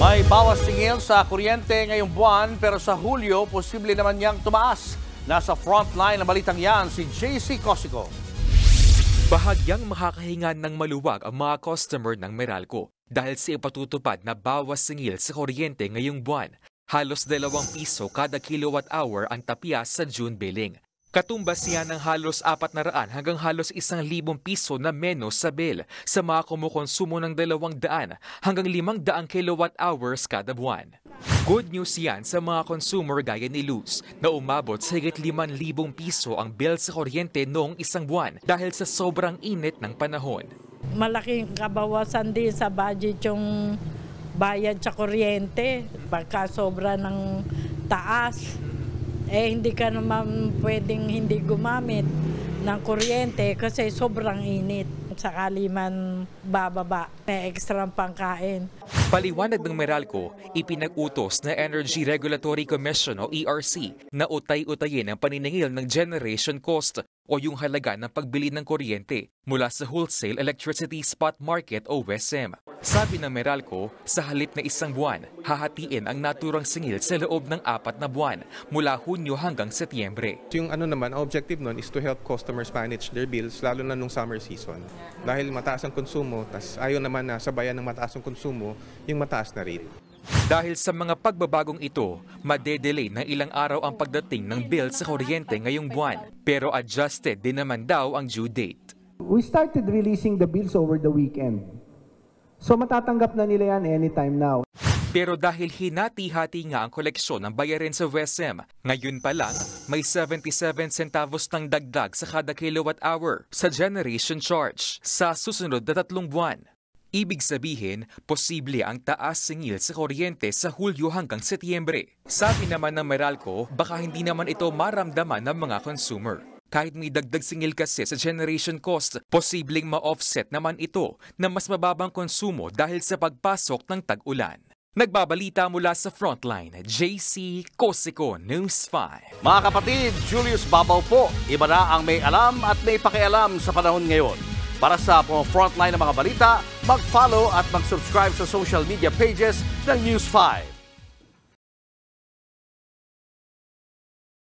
May bawas singil sa kuryente ngayong buwan pero sa Hulyo, posible naman niyang tumaas. Nasa frontline ng balitang yan si JC Cosico. Bahagyang makakahinga ng maluwag ang mga customer ng Meralco dahil sa ipatutupad na bawas singil sa kuryente ngayong buwan. Halos 2 piso kada kilowatt-hour ang tapya sa June billing. Katumbas yan ng halos 400 hanggang halos 1,000 piso na menos sa bill sa mga kumukonsumo ng 200 hanggang 500 kilowatt-hours kada buwan. Good news yan sa mga consumer gaya ni Luz na umabot sa higit 5,000 piso ang bill sa kuryente noong isang buwan dahil sa sobrang init ng panahon. Malaking kabawasan din sa budget yung bayad sa kuryente pagka sobra ng taas. Hindi ka naman pwedeng hindi gumamit ng kuryente kasi sobrang init. Sakali man bababa, may extra pangkain. Paliwanag ng Meralco, ipinag-utos na Energy Regulatory Commission o ERC na utay-utayin ang paniningil ng generation cost o yung halaga ng pagbili ng kuryente mula sa Wholesale Electricity Spot Market o WESM. Sabi ng Meralco, sa halip na isang buwan, hahatiin ang naturang singil sa loob ng 4 na buwan mula Hunyo hanggang Setyembre. Yung objective nun is to help customers manage their bills lalo na nung summer season. Dahil mataas ang konsumo, tas ayaw naman na sabayan ng mataas ang konsumo, yung mataas na rate. Dahil sa mga pagbabagong ito, madedelay ng ilang araw ang pagdating ng bill sa kuryente ngayong buwan. Pero adjusted din naman daw ang due date. We started releasing the bills over the weekend. So matatanggap na nila yan anytime now. Pero dahil hinati-hati nga ang koleksyon ng bayarin sa WESM, ngayon pa lang may 77 centavos ng dagdag sa kada kilowatt-hour sa generation charge sa susunod na 3 buwan. Ibig sabihin, posible ang taas singil sa kuryente sa Hulyo hanggang Setyembre. Sabi naman ng Meralco, baka hindi naman ito maramdaman ng mga consumer. Kahit may dagdag singil kasi sa generation cost, posibleng ma-offset naman ito na mas mababang konsumo dahil sa pagpasok ng tag-ulan. Nagbabalita mula sa Frontline, JC Cosico, News 5. Mga kapatid, Julius Babaw po. Iba na ang may alam at may pakialam sa panahon ngayon. Para sa frontline ng mga balita, mag-follow at mag-subscribe sa social media pages ng News 5.